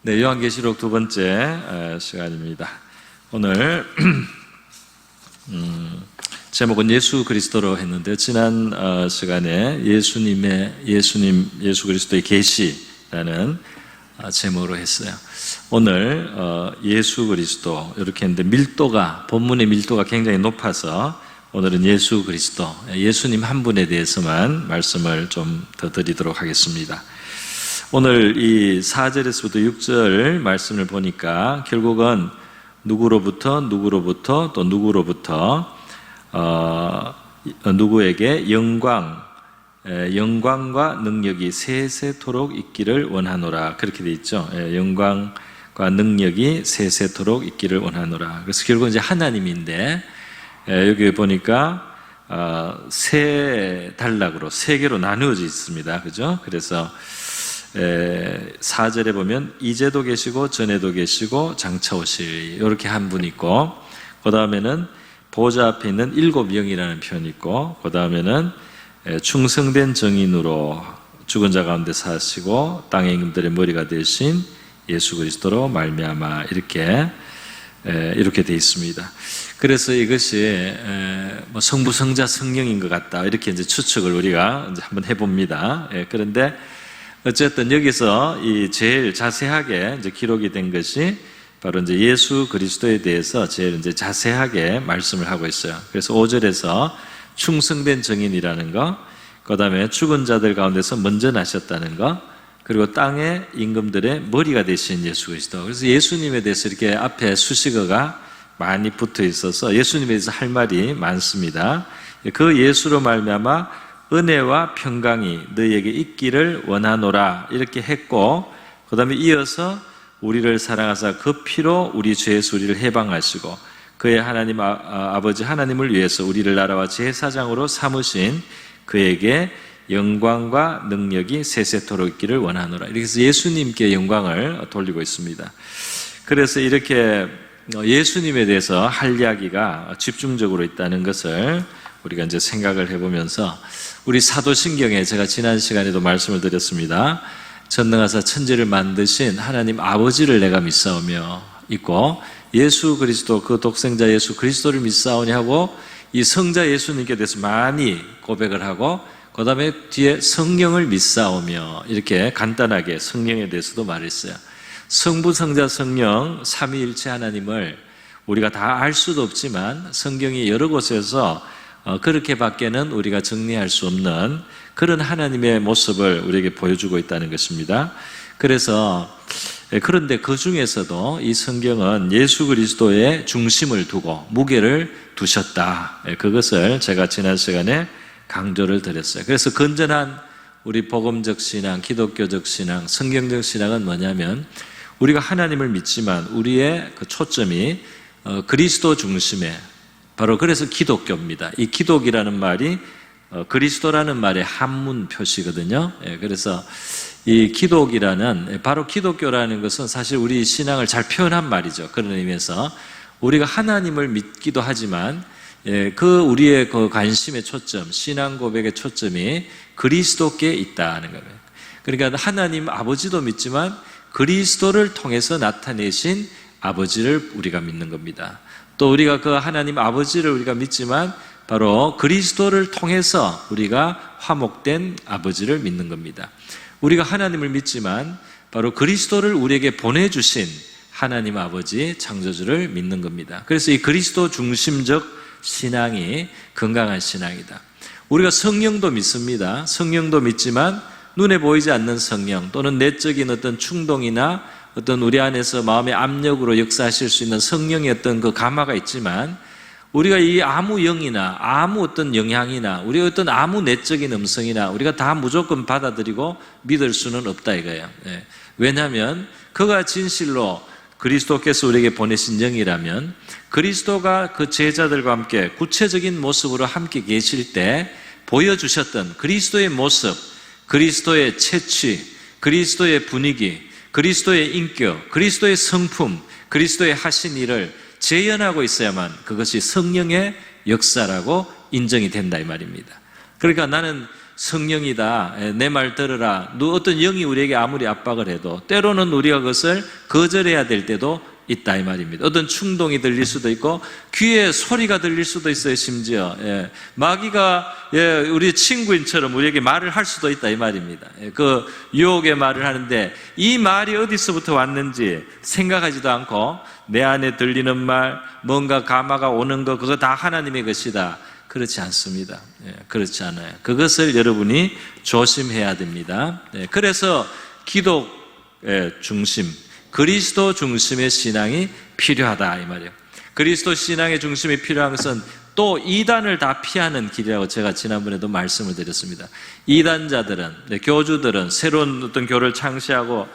네, 요한계시록 두 번째 시간입니다. 오늘 제목은 예수 그리스도로 했는데 지난 시간에 예수 그리스도의 계시라는 제목으로 했어요. 오늘 예수 그리스도 이렇게 했는데 본문의 밀도가 굉장히 높아서 오늘은 예수 그리스도, 예수님 한 분에 대해서만 말씀을 좀 더 드리도록 하겠습니다. 오늘 이 4절에서부터 6절 말씀을 보니까 결국은 누구로부터 또 누구로부터 누구에게 영광과 능력이 세세토록 있기를 원하노라, 그렇게 돼 있죠. 영광과 능력이 세세토록 있기를 원하노라. 그래서 결국은 이제 하나님인데, 여기 보니까 세 단락으로 세 개로 나누어져 있습니다. 그죠? 그래서 4절에 보면 이제도 계시고 전에도 계시고 장차 오실, 이렇게 한 분 있고, 그 다음에는 보좌 앞에 있는 7영이라는 표현이 있고, 그 다음에는 충성된 정인으로 죽은 자 가운데 사시고 땅의 임금들의 머리가 되신 예수 그리스도로 말미암아, 이렇게 돼 있습니다. 그래서 이것이 성부, 성자, 성령인 것 같다, 이렇게 이제 추측을 우리가 이제 한번 해봅니다. 그런데 어쨌든 여기서 이 제일 자세하게 이제 기록이 된 것이 바로 이제 예수 그리스도에 대해서 제일 이제 자세하게 말씀을 하고 있어요. 그래서 5절에서 충성된 정인이라는 거, 그 다음에 죽은 자들 가운데서 먼저 나셨다는 거, 그리고 땅의 임금들의 머리가 되신 예수 그리스도. 그래서 예수님에 대해서 이렇게 앞에 수식어가 많이 붙어 있어서 예수님에 대해서 할 말이 많습니다. 그 예수로 말미암아 은혜와 평강이 너희에게 있기를 원하노라, 이렇게 했고, 그 다음에 이어서 우리를 사랑하사 그 피로 우리 죄에서 우리를 해방하시고 그의 하나님 아버지 하나님을 위해서 우리를 나라와 제사장으로 삼으신 그에게 영광과 능력이 세세토록 있기를 원하노라. 이렇게 해서 예수님께 영광을 돌리고 있습니다. 그래서 이렇게 예수님에 대해서 할 이야기가 집중적으로 있다는 것을 우리가 이제 생각을 해보면서, 우리 사도신경에 제가 지난 시간에도 말씀을 드렸습니다. 전능하사 천지를 만드신 하나님 아버지를 내가 믿사오며 있고, 예수 그리스도 그 독생자 예수 그리스도를 믿사오니 하고, 이 성자 예수님께 대해서 많이 고백을 하고, 그 다음에 뒤에 성령을 믿사오며, 이렇게 간단하게 성령에 대해서도 말했어요. 성부, 성자, 성령 삼위일체 하나님을 우리가 다 알 수도 없지만 성경이 여러 곳에서 그렇게밖에는 우리가 정리할 수 없는 그런 하나님의 모습을 우리에게 보여주고 있다는 것입니다. 그래서 그런데 그 중에서도 이 성경은 예수 그리스도의 중심을 두고 무게를 두셨다, 그것을 제가 지난 시간에 강조를 드렸어요. 그래서 건전한 우리 복음적 신앙, 기독교적 신앙, 성경적 신앙은 뭐냐면, 우리가 하나님을 믿지만 우리의 그 초점이 그리스도 중심에, 바로 그래서 기독교입니다. 이 기독이라는 말이 그리스도라는 말의 한문 표시거든요. 그래서 이 기독이라는, 바로 기독교라는 것은 사실 우리 신앙을 잘 표현한 말이죠. 그런 의미에서 우리가 하나님을 믿기도 하지만 우리의 그 관심의 초점, 신앙 고백의 초점이 그리스도께 있다는 거예요. 그러니까 하나님 아버지도 믿지만 그리스도를 통해서 나타내신 아버지를 우리가 믿는 겁니다. 또 우리가 그 하나님 아버지를 우리가 믿지만 바로 그리스도를 통해서 우리가 화목된 아버지를 믿는 겁니다. 우리가 하나님을 믿지만 바로 그리스도를 우리에게 보내주신 하나님 아버지 창조주를 믿는 겁니다. 그래서 이 그리스도 중심적 신앙이 건강한 신앙이다. 우리가 성령도 믿습니다. 성령도 믿지만 눈에 보이지 않는 성령, 또는 내적인 어떤 충동이나 어떤 우리 안에서 마음의 압력으로 역사하실 수 있는 성령의 어떤 그 감화가 있지만, 우리가 이 아무 영이나 아무 어떤 영향이나 우리 어떤 아무 내적인 음성이나 우리가 다 무조건 받아들이고 믿을 수는 없다 이거예요. 왜냐하면 그가 진실로 그리스도께서 우리에게 보내신 영이라면, 그리스도가 그 제자들과 함께 구체적인 모습으로 함께 계실 때 보여주셨던 그리스도의 모습, 그리스도의 채취, 그리스도의 분위기, 그리스도의 인격, 그리스도의 성품, 그리스도의 하신 일을 재현하고 있어야만 그것이 성령의 역사라고 인정이 된다 이 말입니다. 그러니까 나는 성령이다, 내 말 들으라. 어떤 영이 우리에게 아무리 압박을 해도 때로는 우리가 그것을 거절해야 될 때도 있다 이 말입니다. 어떤 충동이 들릴 수도 있고 귀에 소리가 들릴 수도 있어요. 심지어 마귀가 우리 친구인처럼 우리에게 말을 할 수도 있다 이 말입니다. 그 유혹의 말을 하는데 이 말이 어디서부터 왔는지 생각하지도 않고 내 안에 들리는 말, 뭔가 감화가 오는 거, 그거 다 하나님의 것이다. 그렇지 않습니다. 그렇지 않아요. 그것을 여러분이 조심해야 됩니다. 그래서 기독 중심, 그리스도 중심의 신앙이 필요하다 이 말이에요. 그리스도 신앙의 중심이 필요한 것은 또 이단을 다 피하는 길이라고 제가 지난번에도 말씀을 드렸습니다. 이단자들은, 교주들은 새로운 어떤 교를 창시하고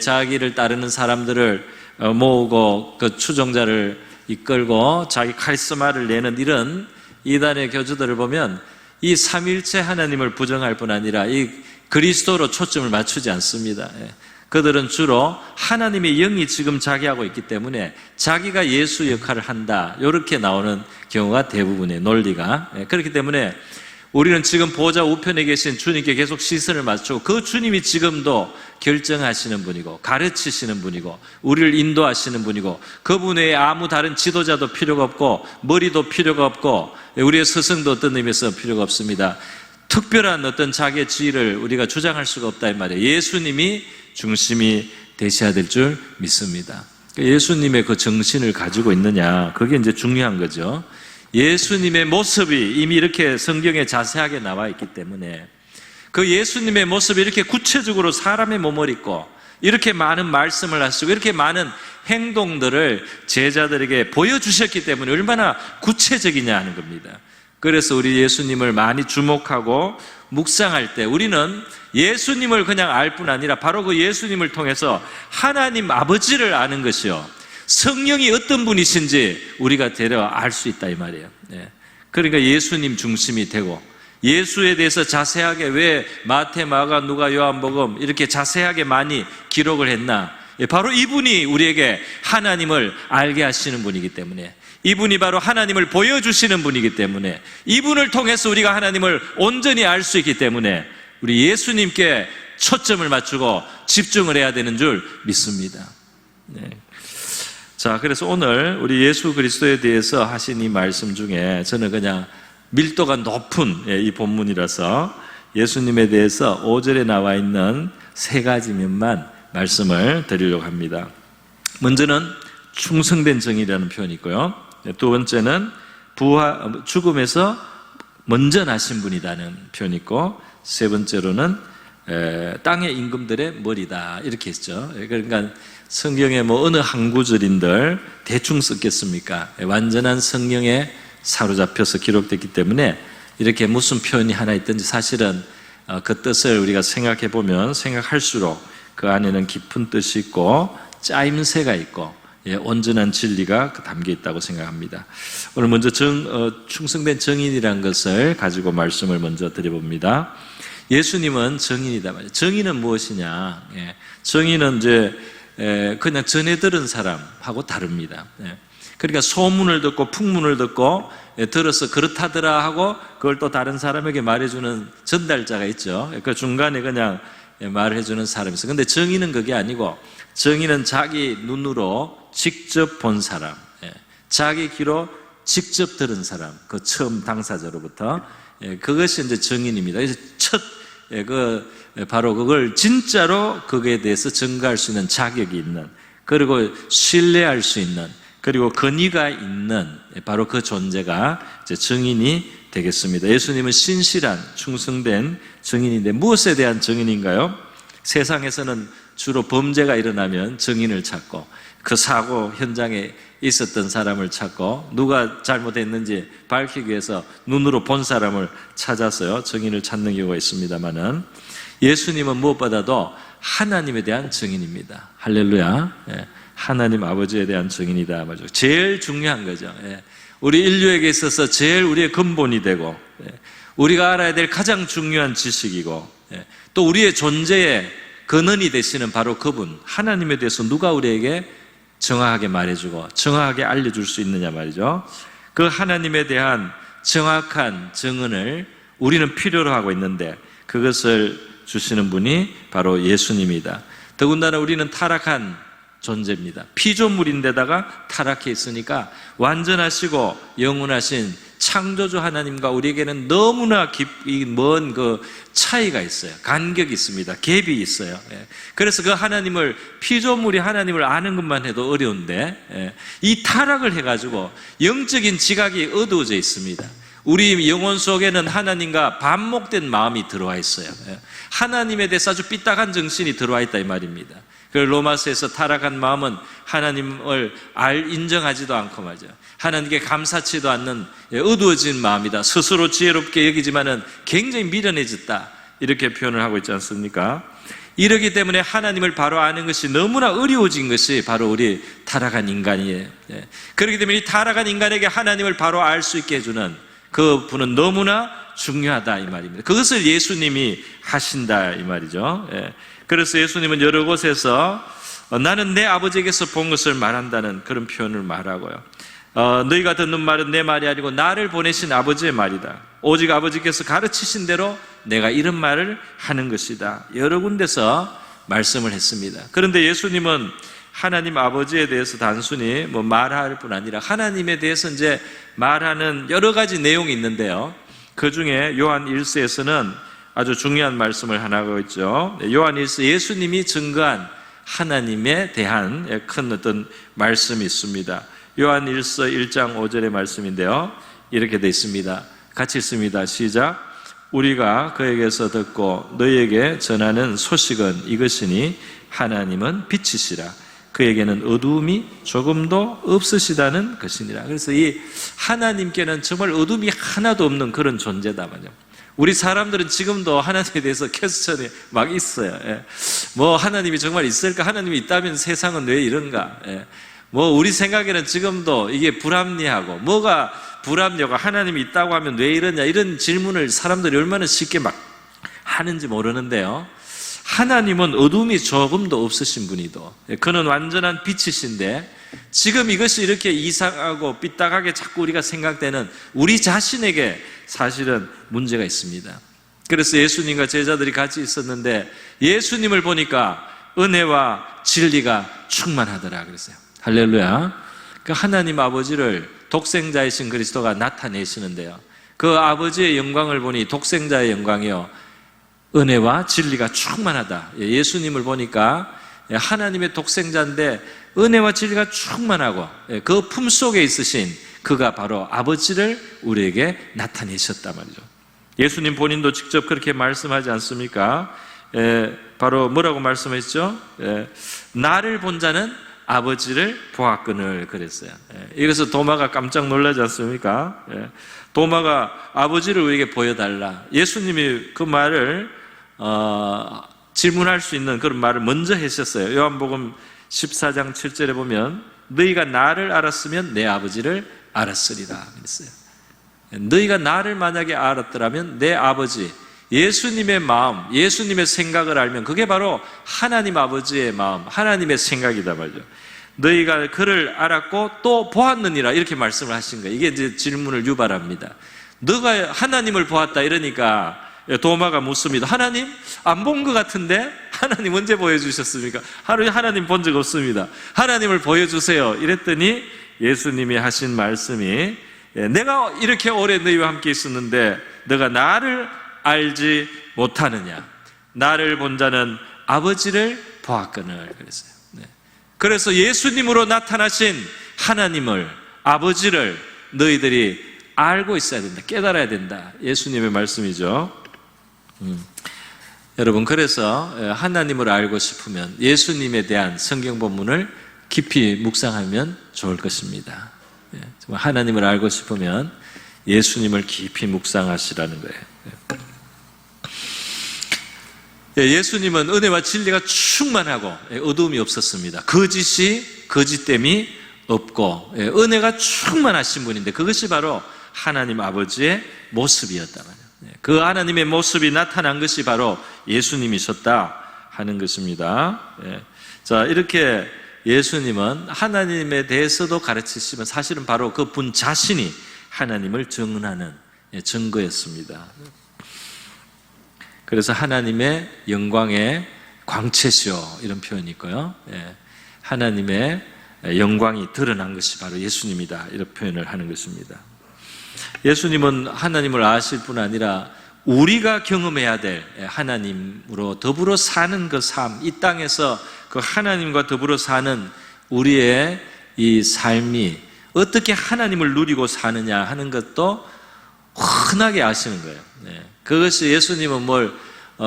자기를 따르는 사람들을 모으고 그 추종자를 이끌고 자기 카리스마를 내는 이런 이단의 교주들을 보면 이 삼일체 하나님을 부정할 뿐 아니라 이 그리스도로 초점을 맞추지 않습니다. 그들은 주로 하나님의 영이 지금 자기하고 있기 때문에 자기가 예수 역할을 한다, 이렇게 나오는 경우가 대부분의 논리가. 그렇기 때문에 우리는 지금 보좌 우편에 계신 주님께 계속 시선을 맞추고 그 주님이 지금도 결정하시는 분이고 가르치시는 분이고 우리를 인도하시는 분이고 그분 외에 아무 다른 지도자도 필요가 없고 머리도 필요가 없고 우리의 스승도 어떤 의미에서 필요가 없습니다. 특별한 어떤 자기의 지위를 우리가 주장할 수가 없다 이 말이에요. 예수님이 중심이 되셔야 될 줄 믿습니다. 예수님의 그 정신을 가지고 있느냐, 그게 이제 중요한 거죠. 예수님의 모습이 이미 이렇게 성경에 자세하게 나와 있기 때문에 그 예수님의 모습이 이렇게 구체적으로 사람의 몸을 입고 이렇게 많은 말씀을 하시고 이렇게 많은 행동들을 제자들에게 보여주셨기 때문에 얼마나 구체적이냐 하는 겁니다. 그래서 우리 예수님을 많이 주목하고 묵상할 때 우리는 예수님을 그냥 알 뿐 아니라 바로 그 예수님을 통해서 하나님 아버지를 아는 것이요, 성령이 어떤 분이신지 우리가 대려 알 수 있다 이 말이에요. 그러니까 예수님 중심이 되고 예수에 대해서 자세하게 왜 마태, 마가, 누가, 요한복음 이렇게 자세하게 많이 기록을 했나? 바로 이분이 우리에게 하나님을 알게 하시는 분이기 때문에, 이분이 바로 하나님을 보여주시는 분이기 때문에, 이분을 통해서 우리가 하나님을 온전히 알 수 있기 때문에 우리 예수님께 초점을 맞추고 집중을 해야 되는 줄 믿습니다. 자, 그래서 오늘 우리 예수 그리스도에 대해서 하신 이 말씀 중에 저는 그냥 밀도가 높은 이 본문이라서 예수님에 대해서 5절에 나와 있는 3가지 면만 말씀을 드리려고 합니다. 먼저는 충성된 정의라는 표현이 있고요. 두 번째는 죽음에서 먼저 나신 분이라는 표현이 있고, 세 번째로는 땅의 임금들의 머리다 이렇게 했죠. 그러니까 성경에 어느 한 구절인들 대충 썼겠습니까? 완전한 성령에 사로잡혀서 기록됐기 때문에 이렇게 무슨 표현이 하나 있든지 사실은 그 뜻을 우리가 생각해 보면 생각할수록 그 안에는 깊은 뜻이 있고 짜임새가 있고 온전한 진리가 담겨 있다고 생각합니다. 오늘 먼저 충성된 정인이라는 것을 가지고 말씀을 먼저 드려봅니다. 예수님은 정인이다 말이에요. 정인은 무엇이냐? 정인은 이제 그냥 전해 들은 사람하고 다릅니다. 그러니까 소문을 듣고 풍문을 듣고 들어서 그렇다더라 하고 그걸 또 다른 사람에게 말해주는 전달자가 있죠. 그 중간에 그냥 말해주는 사람이 있어요. 근데 정인은 그게 아니고, 정인은 자기 눈으로 직접 본 사람, 자기 귀로 직접 들은 사람, 그 처음 당사자로부터, 그것이 이제 정인입니다. 그래서 바로 그걸 진짜로 거기에 대해서 증거할 수 있는 자격이 있는, 그리고 신뢰할 수 있는, 그리고 권위가 있는 바로 그 존재가 이제 정인이 되겠습니다. 예수님은 신실한 충성된 정인인데 무엇에 대한 정인인가요? 세상에서는 주로 범죄가 일어나면 정인을 찾고 그 사고 현장에 있었던 사람을 찾고 누가 잘못했는지 밝히기 위해서 눈으로 본 사람을 찾아서요 정인을 찾는 경우가 있습니다만은, 예수님은 무엇보다도 하나님에 대한 정인입니다. 할렐루야. 하나님 아버지에 대한 정인이다 말이죠. 제일 중요한 거죠. 우리 인류에게 있어서 제일 우리의 근본이 되고 우리가 알아야 될 가장 중요한 지식이고 또 우리의 존재의 근원이 되시는 바로 그분 하나님에 대해서 누가 우리에게 정확하게 말해주고 정확하게 알려줄 수 있느냐 말이죠. 그 하나님에 대한 정확한 정언을 우리는 필요로 하고 있는데 그것을 주시는 분이 바로 예수님이다. 더군다나 우리는 타락한 존재입니다. 피조물인데다가 타락해 있으니까 완전하시고 영원하신 창조주 하나님과 우리에게는 너무나 깊이 먼 그 차이가 있어요. 간격이 있습니다. 갭이 있어요. 그래서 그 하나님을, 피조물이 하나님을 아는 것만 해도 어려운데 이 타락을 해가지고 영적인 지각이 어두워져 있습니다. 우리 영혼 속에는 하나님과 반목된 마음이 들어와 있어요. 하나님에 대해서 아주 삐딱한 정신이 들어와 있다 이 말입니다. 그 로마서에서 타락한 마음은 하나님을 인정하지도 않고 말이죠. 하나님께 감사치도 않는 어두워진 마음이다. 스스로 지혜롭게 여기지만은 굉장히 미련해졌다. 이렇게 표현을 하고 있지 않습니까? 이러기 때문에 하나님을 바로 아는 것이 너무나 어려워진 것이 바로 우리 타락한 인간이에요. 그렇기 때문에 이 타락한 인간에게 하나님을 바로 알 수 있게 해주는 그 분은 너무나 중요하다 이 말입니다. 그것을 예수님이 하신다 이 말이죠. 그래서 예수님은 여러 곳에서 나는 내 아버지에게서 본 것을 말한다는 그런 표현을 말하고요. 너희가 듣는 말은 내 말이 아니고 나를 보내신 아버지의 말이다. 오직 아버지께서 가르치신 대로 내가 이런 말을 하는 것이다. 여러 군데서 말씀을 했습니다. 그런데 예수님은 하나님 아버지에 대해서 단순히 말할 뿐 아니라 하나님에 대해서 이제 말하는 여러 가지 내용이 있는데요. 그 중에 요한 1서에서는 아주 중요한 말씀을 하나 하고 있죠. 요한 1서 예수님이 증거한 하나님에 대한 큰 어떤 말씀이 있습니다. 요한 1서 1장 5절의 말씀인데요. 이렇게 되어 있습니다. 같이 읽습니다. 시작. 우리가 그에게서 듣고 너희에게 전하는 소식은 이것이니 하나님은 빛이시라. 그에게는 어두움이 조금도 없으시다는 것이니라. 그래서 이 하나님께는 정말 어둠이 하나도 없는 그런 존재다 말이죠. 우리 사람들은 지금도 하나님에 대해서 퀘스천이 막 있어요. 하나님이 정말 있을까? 하나님이 있다면 세상은 왜 이런가? 우리 생각에는 지금도 이게 불합리하고 뭐가 불합리하고 하나님이 있다고 하면 왜 이러냐 이런 질문을 사람들이 얼마나 쉽게 막 하는지 모르는데요. 하나님은 어둠이 조금도 없으신 분이도 그는 완전한 빛이신데 지금 이것이 이렇게 이상하고 삐딱하게 자꾸 우리가 생각되는 우리 자신에게 사실은 문제가 있습니다. 그래서 예수님과 제자들이 같이 있었는데 예수님을 보니까 은혜와 진리가 충만하더라 그랬어요. 할렐루야. 그 하나님 아버지를 독생자이신 그리스도가 나타내시는데요. 그 아버지의 영광을 보니 독생자의 영광이요 은혜와 진리가 충만하다. 예수님을 보니까 하나님의 독생자인데 은혜와 진리가 충만하고 그 품속에 있으신 그가 바로 아버지를 우리에게 나타내셨단 말이죠. 예수님 본인도 직접 그렇게 말씀하지 않습니까? 바로 뭐라고 말씀했죠? 나를 본 자는 아버지를 보았거늘 그랬어요. 이래서 도마가 깜짝 놀라지 않습니까? 도마가 아버지를 우리에게 보여달라. 예수님이 그 말을 질문할 수 있는 그런 말을 먼저 하셨어요. 요한복음 14장 7절에 보면 너희가 나를 알았으면 내 아버지를 알았으리라 그랬어요. 너희가 나를 만약에 알았더라면 내 아버지, 예수님의 마음, 예수님의 생각을 알면 그게 바로 하나님 아버지의 마음, 하나님의 생각이다 말이죠. 너희가 그를 알았고 또 보았느니라 이렇게 말씀을 하신 거예요. 이게 이제 질문을 유발합니다. 너가 하나님을 보았다 이러니까 도마가 묻습니다. 하나님? 안 본 것 같은데? 하나님 언제 보여주셨습니까? 하루에 하나님 본 적 없습니다. 하나님을 보여주세요. 이랬더니 예수님이 하신 말씀이 내가 이렇게 오래 너희와 함께 있었는데 너가 나를 알지 못하느냐? 나를 본 자는 아버지를 보았거늘 그랬어요. 그래서 예수님으로 나타나신 하나님을, 아버지를 너희들이 알고 있어야 된다. 깨달아야 된다. 예수님의 말씀이죠. 여러분, 그래서 하나님을 알고 싶으면 예수님에 대한 성경 본문을 깊이 묵상하면 좋을 것입니다. 정말 하나님을 알고 싶으면 예수님을 깊이 묵상하시라는 거예요. 예수님은 은혜와 진리가 충만하고 어두움이 없었습니다. 거짓됨이 없고 은혜가 충만하신 분인데 그것이 바로 하나님 아버지의 모습이었다 말이에요. 그 하나님의 모습이 나타난 것이 바로 예수님이셨다 하는 것입니다. 자, 이렇게 예수님은 하나님에 대해서도 가르치시면 사실은 바로 그 분 자신이 하나님을 증언하는 증거였습니다. 그래서 하나님의 영광의 광채시오 이런 표현이 있고요. 하나님의 영광이 드러난 것이 바로 예수님이다 이런 표현을 하는 것입니다. 예수님은 하나님을 아실 뿐 아니라 우리가 경험해야 될 하나님으로 더불어 사는 그 삶, 이 땅에서 그 하나님과 더불어 사는 우리의 이 삶이 어떻게 하나님을 누리고 사느냐 하는 것도 흔하게 아시는 거예요. 그것이 예수님은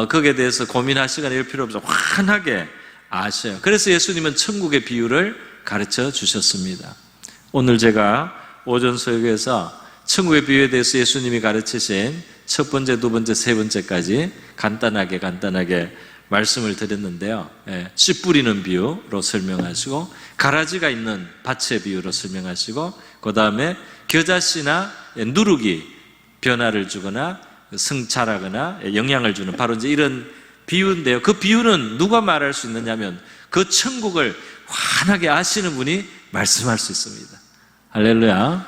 거기에 대해서 고민하시거나 이럴 필요 없어 환하게 아셔요. 그래서 예수님은 천국의 비유를 가르쳐 주셨습니다. 오늘 제가 오전 설교에서 천국의 비유에 대해서 예수님이 가르치신 첫 번째, 두 번째, 세 번째까지 간단하게 말씀을 드렸는데요. 씨 뿌리는 비유로 설명하시고, 가라지가 있는 밭의 비유로 설명하시고, 그 다음에 겨자씨나 누룩이 변화를 주거나 성찰하거나 영향을 주는 바로 이제 이런 비유인데요. 그 비유는 누가 말할 수 있느냐면 그 천국을 환하게 아시는 분이 말씀할 수 있습니다. 할렐루야.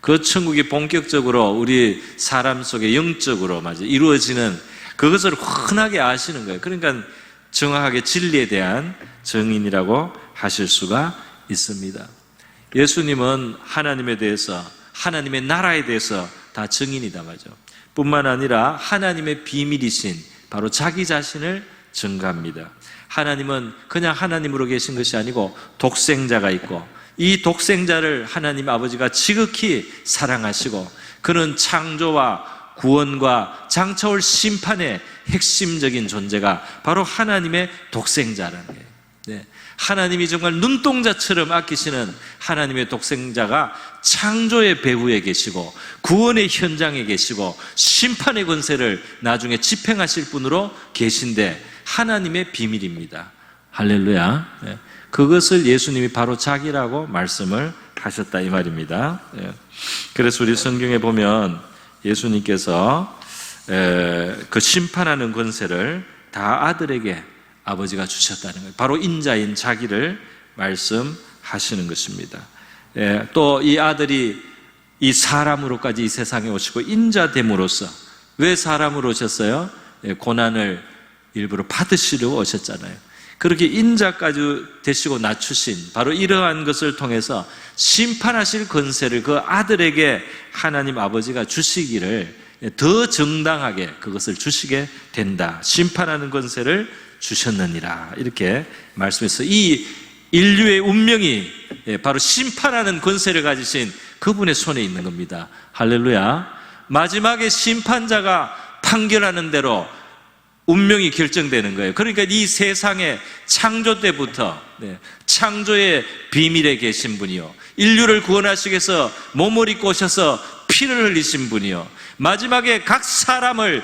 그 천국이 본격적으로 우리 사람 속에 영적으로 이루어지는 그것을 흔하게 아시는 거예요. 그러니까 정확하게 진리에 대한 증인이라고 하실 수가 있습니다. 예수님은 하나님에 대해서, 하나님의 나라에 대해서 다 증인이다 말이죠. 뿐만 아니라 하나님의 비밀이신 바로 자기 자신을 증거합니다. 하나님은 그냥 하나님으로 계신 것이 아니고 독생자가 있고, 이 독생자를 하나님 아버지가 지극히 사랑하시고, 그는 창조와 구원과 장차올 심판의 핵심적인 존재가 바로 하나님의 독생자라는 거예요. 하나님이 정말 눈동자처럼 아끼시는 하나님의 독생자가 창조의 배후에 계시고 구원의 현장에 계시고 심판의 권세를 나중에 집행하실 분으로 계신데 하나님의 비밀입니다. 할렐루야. 그것을 예수님이 바로 자기라고 말씀을 하셨다 이 말입니다. 그래서 우리 성경에 보면 예수님께서 그 심판하는 권세를 다 아들에게 아버지가 주셨다는 거예요. 바로 인자인 자기를 말씀하시는 것입니다. 또 이 아들이 이 사람으로까지 이 세상에 오시고 인자됨으로써, 왜 사람으로 오셨어요? 고난을 일부러 받으시려고 오셨잖아요. 그렇게 인자까지 되시고 낮추신 바로 이러한 것을 통해서 심판하실 권세를 그 아들에게 하나님 아버지가 주시기를 더 정당하게 그것을 주시게 된다. 심판하는 권세를 주셨느니라 이렇게 말씀해서 이 인류의 운명이 바로 심판하는 권세를 가지신 그분의 손에 있는 겁니다. 할렐루야. 마지막에 심판자가 판결하는 대로 운명이 결정되는 거예요. 그러니까 이 세상의 창조 때부터 창조의 비밀에 계신 분이요, 인류를 구원하시기 위해서 몸을 입고 오셔서 피를 흘리신 분이요, 마지막에 각 사람을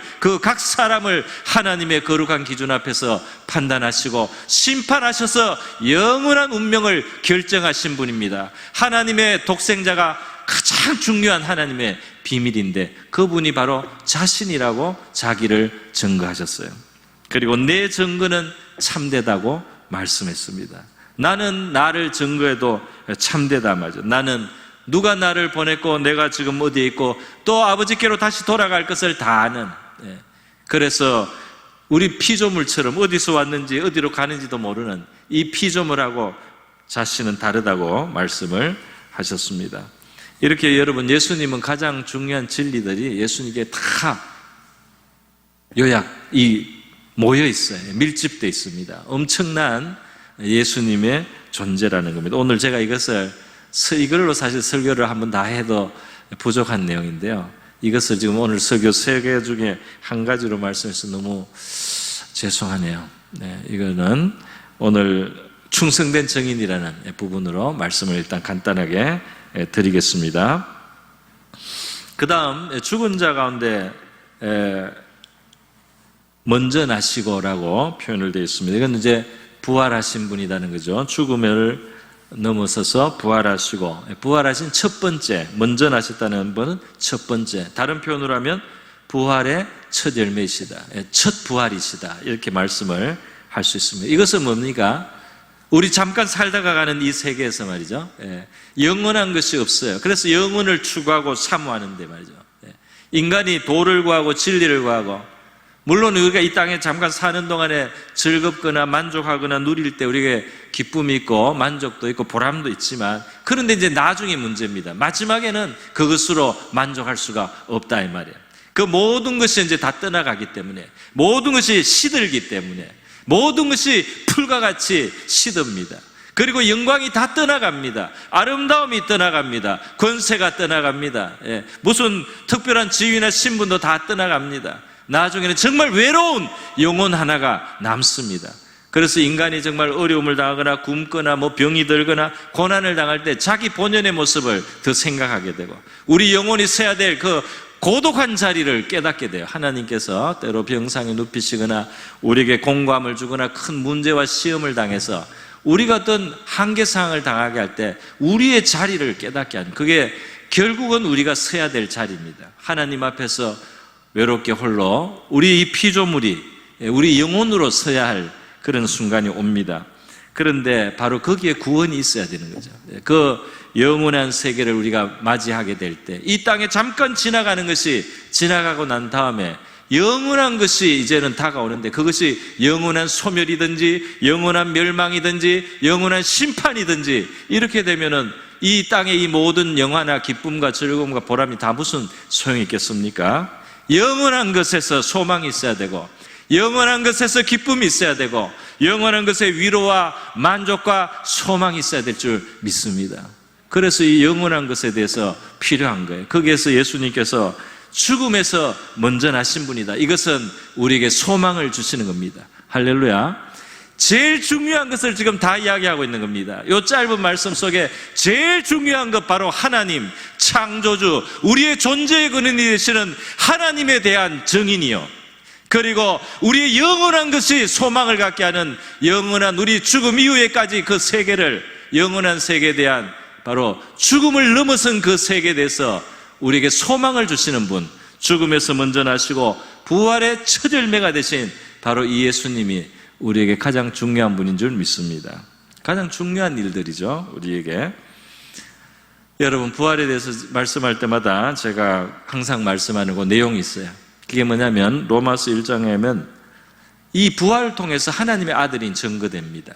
하나님의 거룩한 기준 앞에서 판단하시고 심판하셔서 영원한 운명을 결정하신 분입니다. 하나님의 독생자가 가장 중요한 하나님의 비밀인데 그분이 바로 자신이라고 자기를 증거하셨어요. 그리고 내 증거는 참되다고 말씀했습니다. 나는 나를 증거해도 참되다 말이죠. 나는 누가 나를 보냈고 내가 지금 어디에 있고 또 아버지께로 다시 돌아갈 것을 다 아는, 그래서 우리 피조물처럼 어디서 왔는지 어디로 가는지도 모르는 이 피조물하고 자신은 다르다고 말씀을 하셨습니다. 이렇게 여러분, 예수님은 가장 중요한 진리들이 예수님께 다 요약이 모여 있어요. 밀집되어 있습니다. 엄청난 예수님의 존재라는 겁니다. 오늘 제가 이걸로 사실 설교를 한번 다 해도 부족한 내용인데요. 이것을 지금 오늘 설교 3개 중에 한 가지로 말씀해서 너무 죄송하네요. 이거는 오늘 충성된 증인이라는 부분으로 말씀을 일단 간단하게 드리겠습니다. 그 다음 죽은 자 가운데 먼저 나시고라고 표현을 되어 있습니다. 이건 이제 부활하신 분이라는 거죠. 죽음을 넘어서서 부활하시고, 부활하신 첫 번째, 먼저 나셨다는 분은 첫 번째, 다른 표현으로 하면 부활의 첫 열매이시다, 첫 부활이시다, 이렇게 말씀을 할 수 있습니다. 이것은 뭡니까? 우리 잠깐 살다가 가는 이 세계에서 말이죠, 영원한 것이 없어요. 그래서 영원을 추구하고 사모하는데 말이죠, 인간이 도를 구하고 진리를 구하고 물론 우리가 이 땅에 잠깐 사는 동안에 즐겁거나 만족하거나 누릴 때 우리에게 기쁨이 있고 만족도 있고 보람도 있지만, 그런데 이제 나중에 문제입니다. 마지막에는 그것으로 만족할 수가 없다 이 말이에요. 그 모든 것이 이제 다 떠나가기 때문에, 모든 것이 시들기 때문에, 모든 것이 풀과 같이 시듭니다. 그리고 영광이 다 떠나갑니다. 아름다움이 떠나갑니다. 권세가 떠나갑니다. 무슨 특별한 지위나 신분도 다 떠나갑니다. 나중에는 정말 외로운 영혼 하나가 남습니다. 그래서 인간이 정말 어려움을 당하거나 굶거나 병이 들거나 고난을 당할 때 자기 본연의 모습을 더 생각하게 되고, 우리 영혼이 서야 될 그 고독한 자리를 깨닫게 돼요. 하나님께서 때로 병상에 눕히시거나 우리에게 공고함을 주거나 큰 문제와 시험을 당해서 우리가 어떤 한계사항을 당하게 할 때 우리의 자리를 깨닫게 하는, 그게 결국은 우리가 서야 될 자리입니다. 하나님 앞에서 외롭게 홀로 우리 이 피조물이 우리 영혼으로 서야 할 그런 순간이 옵니다. 그런데 바로 거기에 구원이 있어야 되는 거죠. 그 영원한 세계를 우리가 맞이하게 될 때, 이 땅에 잠깐 지나가는 것이 지나가고 난 다음에 영원한 것이 이제는 다가오는데, 그것이 영원한 소멸이든지 영원한 멸망이든지 영원한 심판이든지 이렇게 되면은 이 땅의 이 모든 영화나 기쁨과 즐거움과 보람이 다 무슨 소용이 있겠습니까? 영원한 것에서 소망이 있어야 되고, 영원한 것에서 기쁨이 있어야 되고, 영원한 것에 위로와 만족과 소망이 있어야 될 줄 믿습니다. 그래서 이 영원한 것에 대해서 필요한 거예요. 거기에서 예수님께서 죽음에서 먼저 나신 분이다. 이것은 우리에게 소망을 주시는 겁니다. 할렐루야. 제일 중요한 것을 지금 다 이야기하고 있는 겁니다. 이 짧은 말씀 속에 제일 중요한 것, 바로 하나님, 창조주, 우리의 존재의 근원이 되시는 하나님에 대한 정인이요, 그리고 우리의 영원한 것이 소망을 갖게 하는 영원한, 우리 죽음 이후에까지 그 세계를, 영원한 세계에 대한, 바로 죽음을 넘어선 그 세계에 대해서 우리에게 소망을 주시는 분, 죽음에서 먼저 나시고 부활의 첫 열매가 되신 바로 이 예수님이 우리에게 가장 중요한 분인 줄 믿습니다. 가장 중요한 일들이죠, 우리에게. 여러분, 부활에 대해서 말씀할 때마다 제가 항상 말씀하는 그 내용이 있어요. 그게 뭐냐면, 로마서 1장에 하면 이 부활을 통해서 하나님의 아들이 증거됩니다.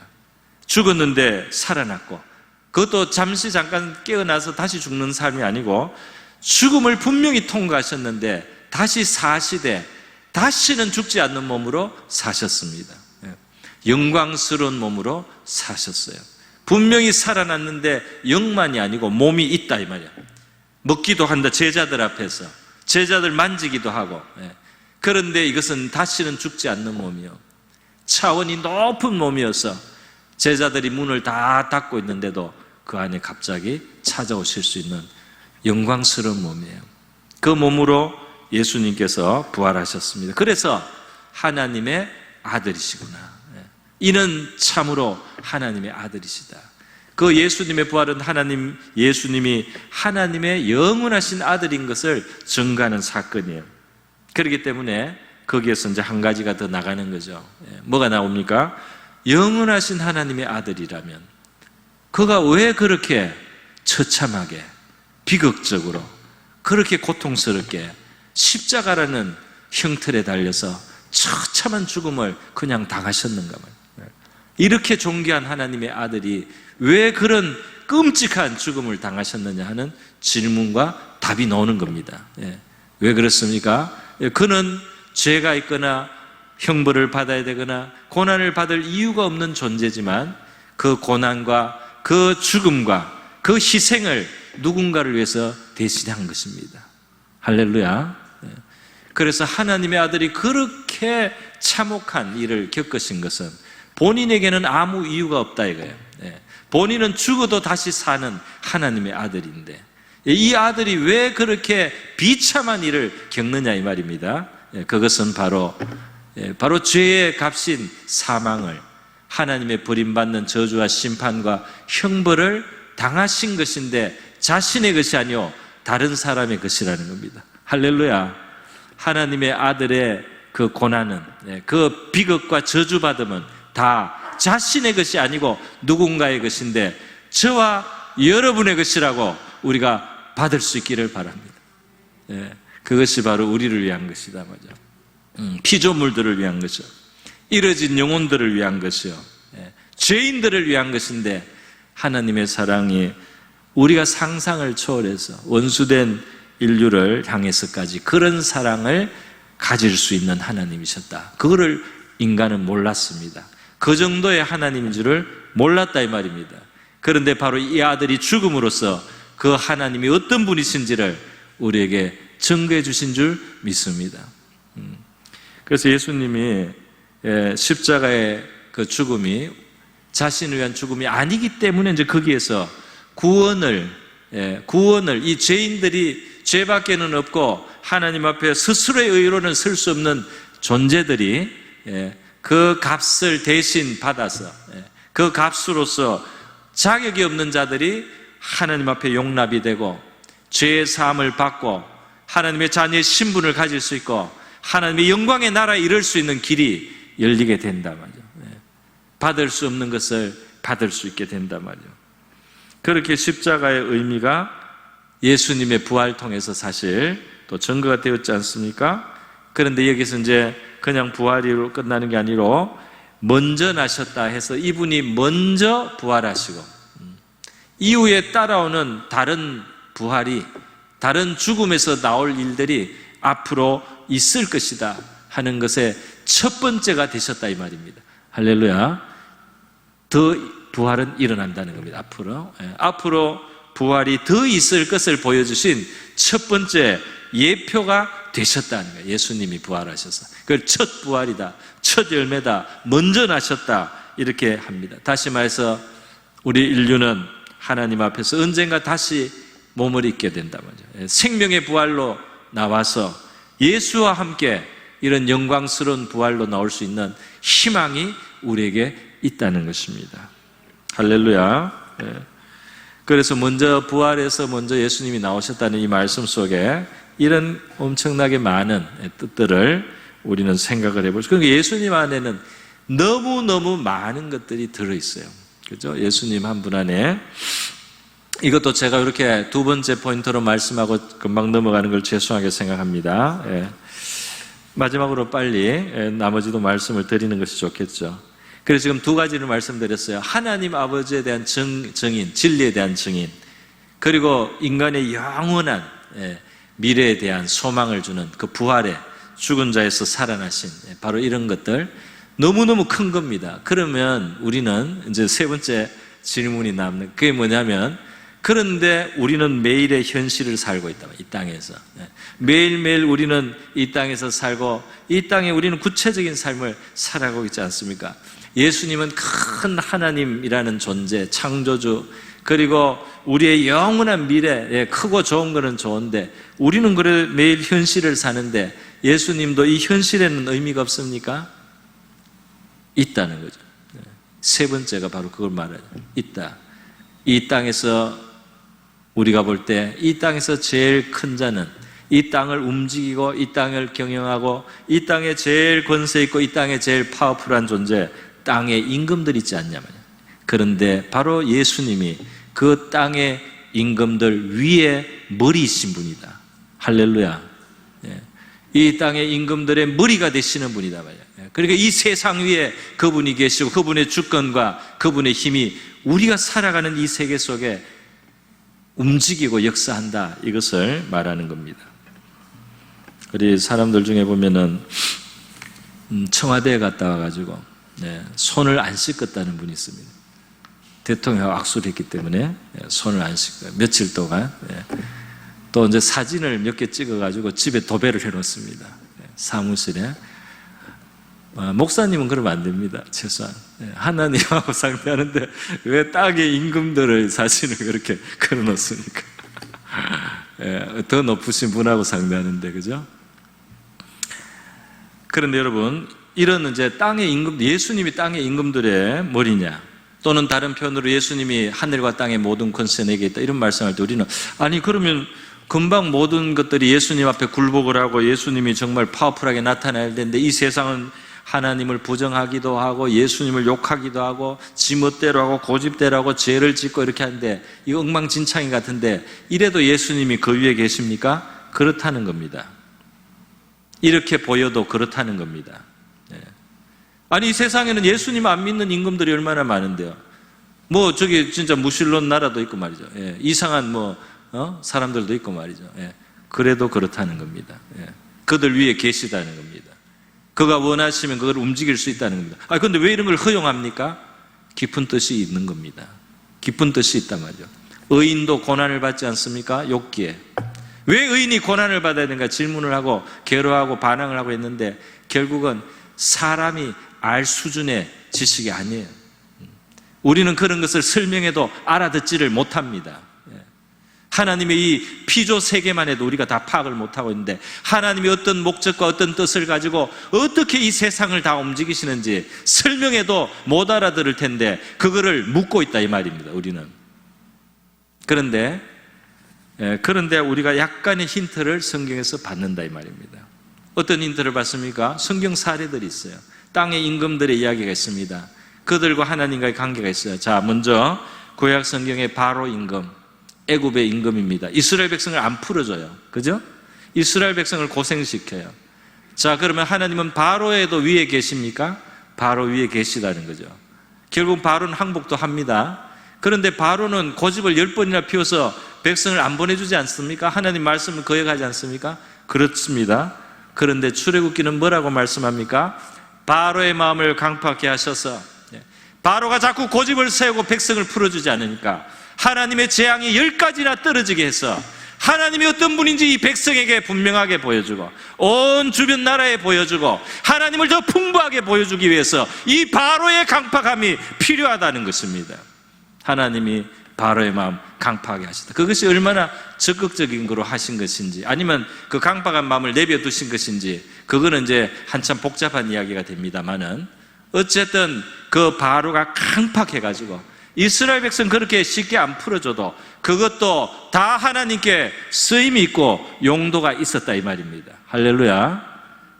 죽었는데 살아났고, 그것도 잠깐 깨어나서 다시 죽는 삶이 아니고, 죽음을 분명히 통과하셨는데 다시 사시되 다시는 죽지 않는 몸으로 사셨습니다. 영광스러운 몸으로 사셨어요. 분명히 살아났는데 영만이 아니고 몸이 있다 이 말이야. 먹기도 한다, 제자들 앞에서. 제자들 만지기도 하고. 그런데 이것은 다시는 죽지 않는 몸이요, 차원이 높은 몸이어서 제자들이 문을 다 닫고 있는데도 그 안에 갑자기 찾아오실 수 있는 영광스러운 몸이에요. 그 몸으로 예수님께서 부활하셨습니다. 그래서 하나님의 아들이시구나, 이는 참으로 하나님의 아들이시다. 그 예수님의 부활은 예수님이 하나님의 영원하신 아들인 것을 증거하는 사건이에요. 그렇기 때문에 거기에서 이제 한 가지가 더 나가는 거죠. 뭐가 나옵니까? 영원하신 하나님의 아들이라면 그가 왜 그렇게 처참하게, 비극적으로, 그렇게 고통스럽게 십자가라는 형틀에 달려서 처참한 죽음을 그냥 당하셨는가 말이에요. 이렇게 존귀한 하나님의 아들이 왜 그런 끔찍한 죽음을 당하셨느냐 하는 질문과 답이 나오는 겁니다. 왜 그렇습니까? 그는 죄가 있거나 형벌을 받아야 되거나 고난을 받을 이유가 없는 존재지만, 그 고난과 그 죽음과 그 희생을 누군가를 위해서 대신한 것입니다. 할렐루야. 그래서 하나님의 아들이 그렇게 참혹한 일을 겪으신 것은 본인에게는 아무 이유가 없다 이거예요. 본인은 죽어도 다시 사는 하나님의 아들인데, 이 아들이 왜 그렇게 비참한 일을 겪느냐 이 말입니다. 그것은 바로 죄의 값인 사망을, 하나님의 버림받는 저주와 심판과 형벌을 당하신 것인데, 자신의 것이 아니요 다른 사람의 것이라는 겁니다. 할렐루야. 하나님의 아들의 그 고난은, 그 비극과 저주받음은 다 자신의 것이 아니고 누군가의 것인데, 저와 여러분의 것이라고 우리가 받을 수 있기를 바랍니다. 그것이 바로 우리를 위한 것이다 말이죠. 피조물들을 위한 것이요, 이뤄진 영혼들을 위한 것이요, 죄인들을 위한 것인데, 하나님의 사랑이 우리가 상상을 초월해서 원수된 인류를 향해서까지 그런 사랑을 가질 수 있는 하나님이셨다. 그거를 인간은 몰랐습니다. 그 정도의 하나님인 줄을 몰랐다 이 말입니다. 그런데 바로 이 아들이 죽음으로써 그 하나님이 어떤 분이신지를 우리에게 증거해 주신 줄 믿습니다. 그래서 예수님이 십자가의 그 죽음이 자신을 위한 죽음이 아니기 때문에 이제 거기에서 구원을 이 죄인들이 죄밖에는 없고 하나님 앞에 스스로의 의로는 설 수 없는 존재들이 그 값을 대신 받아서 그 값으로서 자격이 없는 자들이 하나님 앞에 용납이 되고 죄의 사함을 받고 하나님의 자녀의 신분을 가질 수 있고 하나님의 영광의 나라에 이를 수 있는 길이 열리게 된단 말이죠. 받을 수 없는 것을 받을 수 있게 된단 말이죠. 그렇게 십자가의 의미가 예수님의 부활을 통해서 사실 또 증거가 되었지 않습니까? 그런데 여기서 이제 그냥 부활이로 끝나는 게 아니라 먼저 나셨다 해서 이분이 먼저 부활하시고 이후에 따라오는 다른 부활이, 다른 죽음에서 나올 일들이 앞으로 있을 것이다 하는 것의 첫 번째가 되셨다 이 말입니다. 할렐루야. 더 부활은 일어난다는 겁니다. 앞으로 부활이 더 있을 것을 보여주신 첫 번째 예표가 되셨다는 거예요. 예수님이 부활하셔서 그걸 첫 부활이다, 첫 열매다, 먼저 나셨다 이렇게 합니다. 다시 말해서 우리 인류는 하나님 앞에서 언젠가 다시 몸을 입게 된단 말이죠. 생명의 부활로 나와서 예수와 함께 이런 영광스러운 부활로 나올 수 있는 희망이 우리에게 있다는 것입니다. 할렐루야. 그래서 먼저 부활해서 먼저 예수님이 나오셨다는 이 말씀 속에 이런 엄청나게 많은 뜻들을 우리는 생각을 해볼 수 있어요. 그러니까 예수님 안에는 너무너무 많은 것들이 들어있어요. 그죠? 예수님 한 분 안에. 이것도 제가 이렇게 두 번째 포인트로 말씀하고 금방 넘어가는 걸 죄송하게 생각합니다. 마지막으로 빨리 나머지도 말씀을 드리는 것이 좋겠죠. 그래서 지금 두 가지를 말씀드렸어요. 하나님 아버지에 대한 증인, 진리에 대한 증인, 그리고 인간의 영원한 미래에 대한 소망을 주는 그 부활의 죽은 자에서 살아나신 바로 이런 것들 너무너무 큰 겁니다. 그러면 우리는 이제 세 번째 질문이 남는, 그게 뭐냐면, 그런데 우리는 매일의 현실을 살고 있다. 이 땅에서 매일매일 우리는 이 땅에서 살고 이 땅에 우리는 구체적인 삶을 살아가고 있지 않습니까? 예수님은 큰 하나님이라는 존재, 창조주, 그리고 우리의 영원한 미래, 크고 좋은 거는 좋은데 우리는 그래 매일 현실을 사는데 예수님도 이 현실에는 의미가 없습니까? 있다는 거죠. 세 번째가 바로 그걸 말해요. 있다. 이 땅에서 우리가 볼 때 이 땅에서 제일 큰 자는, 이 땅을 움직이고 이 땅을 경영하고 이 땅에 제일 권세 있고 이 땅에 제일 파워풀한 존재, 땅의 임금들 있지 않냐 말이야. 그런데 바로 예수님이 그 땅의 임금들 위에 머리이신 분이다. 할렐루야. 이 땅의 임금들의 머리가 되시는 분이다 말이야. 그러니까 이 세상 위에 그분이 계시고 그분의 주권과 그분의 힘이 우리가 살아가는 이 세계 속에 움직이고 역사한다, 이것을 말하는 겁니다. 우리 사람들 중에 보면은 청와대에 갔다 와가지고 손을 안 씻었다는 분이 있습니다. 대통령하고 악수를 했기 때문에 손을 안 씻고요. 며칠 동안. 또 이제 사진을 몇 개 찍어가지고 집에 도배를 해놓습니다. 사무실에. 목사님은 그러면 안 됩니다. 최소한. 하나님하고 상대하는데 왜 땅의 임금들의 사진을 그렇게 걸어놓습니까? 더 높으신 분하고 상대하는데, 그죠? 그런데 여러분, 이런 이제 땅의 임금, 예수님이 땅의 임금들의 머리냐, 또는 다른 표현으로 예수님이 하늘과 땅의 모든 권세 내게 있다, 이런 말씀할 때 우리는 아니 그러면 금방 모든 것들이 예수님 앞에 굴복을 하고 예수님이 정말 파워풀하게 나타나야 되는데 이 세상은 하나님을 부정하기도 하고 예수님을 욕하기도 하고 지멋대로 하고 고집대로 하고 죄를 짓고 이렇게 하는데 이거 엉망진창인 같은데 이래도 예수님이 그 위에 계십니까? 그렇다는 겁니다. 이렇게 보여도 그렇다는 겁니다. 아니, 이 세상에는 예수님 안 믿는 임금들이 얼마나 많은데요. 뭐 저기 진짜 무신론 나라도 있고 말이죠. 이상한 사람들도 있고 말이죠. 그래도 그렇다는 겁니다. 그들 위에 계시다는 겁니다. 그가 원하시면 그걸 움직일 수 있다는 겁니다. 그런데 왜 이런 걸 허용합니까? 깊은 뜻이 있는 겁니다. 깊은 뜻이 있단 말이죠. 의인도 고난을 받지 않습니까? 욥기에. 왜 의인이 고난을 받아야 되는가 질문을 하고 괴로워하고 반항을 하고 했는데, 결국은 사람이 알 수준의 지식이 아니에요. 우리는 그런 것을 설명해도 알아듣지를 못합니다. 하나님의 이 피조 세계만 해도 우리가 다 파악을 못하고 있는데, 하나님이 어떤 목적과 어떤 뜻을 가지고 어떻게 이 세상을 다 움직이시는지 설명해도 못 알아들을 텐데 그거를 묻고 있다 이 말입니다. 우리는. 그런데 우리가 약간의 힌트를 성경에서 받는다 이 말입니다. 어떤 힌트를 받습니까? 성경 사례들이 있어요. 땅의 임금들의 이야기가 있습니다. 그들과 하나님과의 관계가 있어요. 자, 먼저 구약 성경의 바로 임금, 애굽의 임금입니다. 이스라엘 백성을 안 풀어줘요. 그죠? 이스라엘 백성을 고생시켜요. 자, 그러면 하나님은 바로에도 위에 계십니까? 바로 위에 계시다는 거죠. 결국 바로는 항복도 합니다. 그런데 바로는 고집을 10번이나 피워서 백성을 안 보내주지 않습니까? 하나님 말씀을 거역하지 않습니까? 그렇습니다. 그런데 출애굽기는 뭐라고 말씀합니까? 바로의 마음을 강팍하게 하셔서, 바로가 자꾸 고집을 세우고 백성을 풀어주지 않으니까 하나님의 재앙이 10가지나 떨어지게 해서 하나님이 어떤 분인지 이 백성에게 분명하게 보여주고 온 주변 나라에 보여주고 하나님을 더 풍부하게 보여주기 위해서 이 바로의 강팍함이 필요하다는 것입니다. 하나님이 바로의 마음 강팍하게 하셨다. 그것이 얼마나 적극적인 거로 하신 것인지, 아니면 그 강팍한 마음을 내버려두신 것인지, 그거는 이제 한참 복잡한 이야기가 됩니다만은, 어쨌든 그 바로가 강팍해가지고 이스라엘 백성 그렇게 쉽게 안 풀어줘도 그것도 다 하나님께 쓰임이 있고 용도가 있었다 이 말입니다. 할렐루야.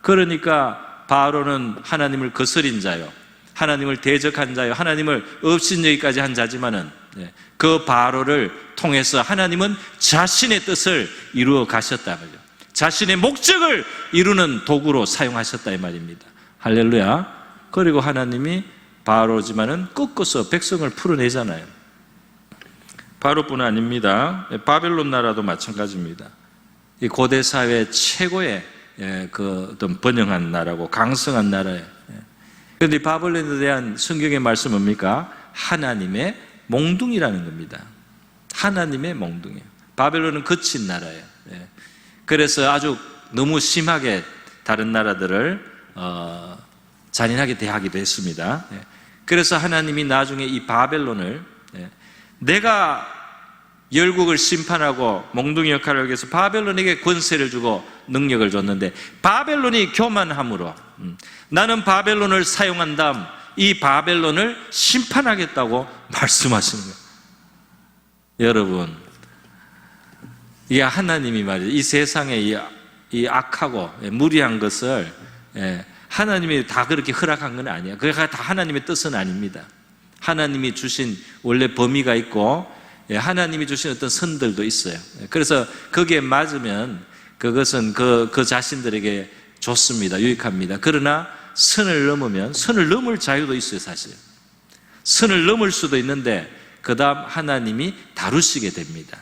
그러니까 바로는 하나님을 거스린 자요, 하나님을 대적한 자요, 하나님을 업신여기까지 한 자지만은 그 바로를 통해서 하나님은 자신의 뜻을 이루어 가셨다 말이죠. 자신의 목적을 이루는 도구로 사용하셨다 이 말입니다. 할렐루야. 그리고 하나님이 바로지만은 꺾어서 백성을 풀어내잖아요. 바로뿐 아닙니다. 바벨론 나라도 마찬가지입니다. 이 고대 사회 최고의 그 어떤 번영한 나라고 강성한 나라예요. 그런데 바벨론에 대한 성경의 말씀은 뭡니까? 하나님의 몽둥이라는 겁니다. 하나님의 몽둥이에요. 바벨론은 거친 나라예요. 그래서 아주 너무 심하게 다른 나라들을 잔인하게 대하기도 했습니다. 그래서 하나님이 나중에 이 바벨론을, 내가 열국을 심판하고 몽둥이 역할을 하기 위해서 바벨론에게 권세를 주고 능력을 줬는데, 바벨론이 교만함으로 나는 바벨론을 사용한 다음 이 바벨론을 심판하겠다고 말씀하시는 거예요. 여러분, 이 하나님이 말이죠, 이 세상에 이 악하고 무리한 것을 하나님이 다 그렇게 허락한 건 아니야. 그게 다 하나님의 뜻은 아닙니다. 하나님이 주신 원래 범위가 있고 하나님이 주신 어떤 선들도 있어요. 그래서 거기에 맞으면 그것은 그 자신들에게 좋습니다. 유익합니다. 그러나 선을 넘으면, 선을 넘을 자유도 있어요. 사실 선을 넘을 수도 있는데 그 다음 하나님이 다루시게 됩니다.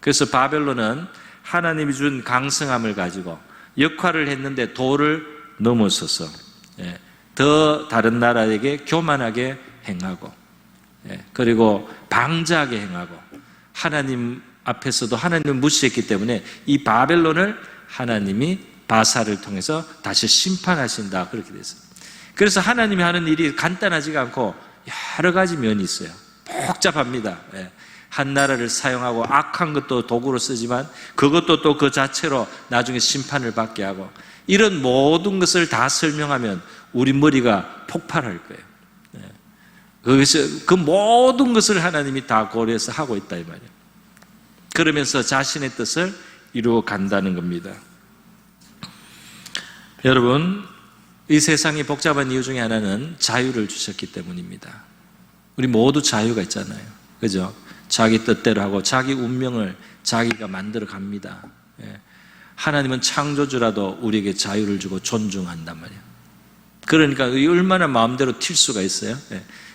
그래서 바벨론은 하나님이 준 강성함을 가지고 역할을 했는데 도를 넘어서서 더 다른 나라에게 교만하게 행하고, 그리고 방자하게 행하고, 하나님 앞에서도 하나님을 무시했기 때문에 이 바벨론을 하나님이 바사를 통해서 다시 심판하신다, 그렇게 됐어요. 그래서 하나님이 하는 일이 간단하지가 않고 여러 가지 면이 있어요. 복잡합니다. 한 나라를 사용하고 악한 것도 도구로 쓰지만 그것도 또 그 자체로 나중에 심판을 받게 하고, 이런 모든 것을 다 설명하면 우리 머리가 폭발할 거예요. 그래서 그 모든 것을 하나님이 다 고려해서 하고 있다 이 말이에요. 그러면서 자신의 뜻을 이루어 간다는 겁니다. 여러분, 이 세상이 복잡한 이유 중에 하나는 자유를 주셨기 때문입니다. 우리 모두 자유가 있잖아요. 그죠? 자기 뜻대로 하고 자기 운명을 자기가 만들어 갑니다. 하나님은 창조주라도 우리에게 자유를 주고 존중한단 말이에요. 그러니까 얼마나 마음대로 튈 수가 있어요.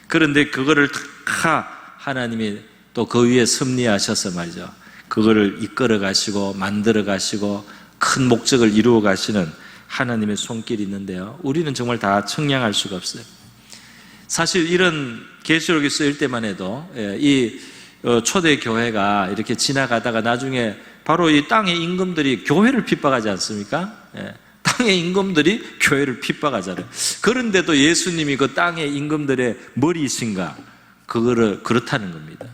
그런데 그거를 다 하나님이 또 그 위에 섭리하셔서 말이죠. 그거를 이끌어 가시고 만들어 가시고 큰 목적을 이루어 가시는 하나님의 손길이 있는데요. 우리는 정말 다 청량할 수가 없어요. 사실 이런 계시록이 쓰일 때만 해도 이 초대 교회가 이렇게 지나가다가 나중에 바로 이 땅의 임금들이 교회를 핍박하지 않습니까? 땅의 임금들이 교회를 핍박하잖아요. 그런데도 예수님이 그 땅의 임금들의 머리이신가? 그거를 그렇다는 겁니다.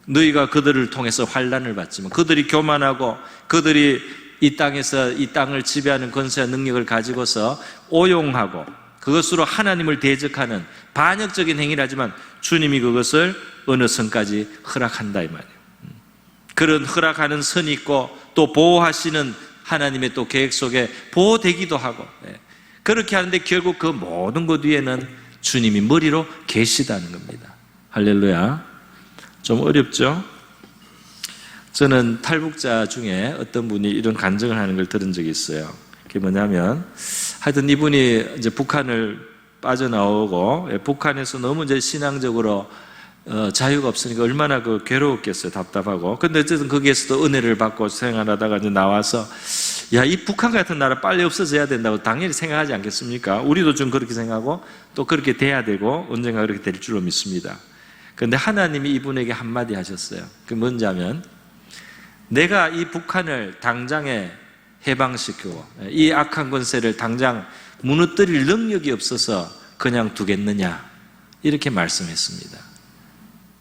너희가 그들을 통해서 환난을 받지만 그들이 교만하고 그들이 이 땅에서 이 땅을 지배하는 권세와 능력을 가지고서 오용하고 그것으로 하나님을 대적하는 반역적인 행위를 하지만 주님이 그것을 어느 선까지 허락한다 이 말이에요. 그런 허락하는 선이 있고 또 보호하시는 하나님의 또 계획 속에 보호되기도 하고 그렇게 하는데 결국 그 모든 것 위에는 주님이 머리로 계시다는 겁니다. 할렐루야. 좀 어렵죠? 저는 탈북자 중에 어떤 분이 이런 간증을 하는 걸 들은 적이 있어요. 그게 뭐냐면 하여튼 이분이 이제 북한을 빠져나오고 북한에서 너무 이제 신앙적으로 자유가 없으니까 얼마나 그 괴로웠겠어요. 답답하고. 근데 어쨌든 거기에서도 은혜를 받고 생활하다가 이제 나와서 야, 이 북한 같은 나라 빨리 없어져야 된다고 당연히 생각하지 않겠습니까? 우리도 좀 그렇게 생각하고 또 그렇게 돼야 되고 언젠가 그렇게 될 줄로 믿습니다. 그런데 하나님이 이분에게 한마디 하셨어요. 그게 뭔지 하면 내가 이 북한을 당장에 해방시키고 이 악한 권세를 당장 무너뜨릴 능력이 없어서 그냥 두겠느냐 이렇게 말씀했습니다.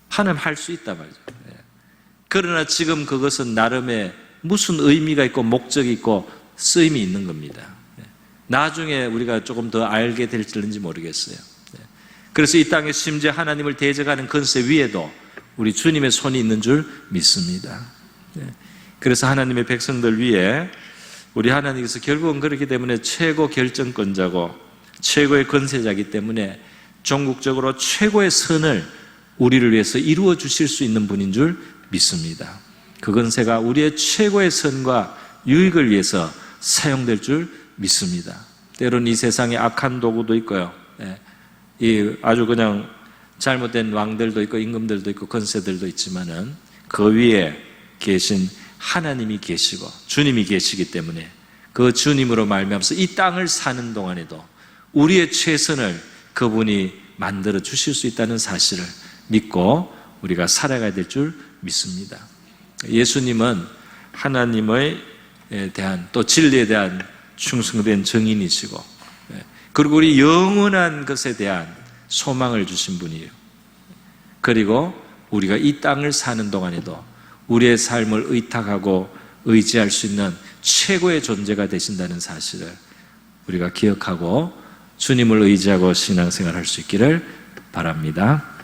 하나님 할 수 있다 말이죠. 그러나 지금 그것은 나름의 무슨 의미가 있고 목적이 있고 쓰임이 있는 겁니다. 나중에 우리가 조금 더 알게 될지는지 모르겠어요. 그래서 이 땅에 심지어 하나님을 대적하는 권세 위에도 우리 주님의 손이 있는 줄 믿습니다. 그래서 하나님의 백성들 위에 우리 하나님께서 결국은 그렇기 때문에 최고 결정권자고 최고의 권세자이기 때문에 전국적으로 최고의 선을 우리를 위해서 이루어 주실 수 있는 분인 줄 믿습니다. 그 권세가 우리의 최고의 선과 유익을 위해서 사용될 줄 믿습니다. 때로는 이 세상에 악한 도구도 있고요. 이 아주 그냥 잘못된 왕들도 있고 임금들도 있고 권세들도 있지만은 그 위에 계신 하나님이 계시고 주님이 계시기 때문에 그 주님으로 말미암아서 이 땅을 사는 동안에도 우리의 최선을 그분이 만들어 주실 수 있다는 사실을 믿고 우리가 살아가야 될 줄 믿습니다. 예수님은 하나님에 대한 또 진리에 대한 충성된 증인이시고 그리고 우리 영원한 것에 대한 소망을 주신 분이에요. 그리고 우리가 이 땅을 사는 동안에도 우리의 삶을 의탁하고 의지할 수 있는 최고의 존재가 되신다는 사실을 우리가 기억하고 주님을 의지하고 신앙생활할 수 있기를 바랍니다.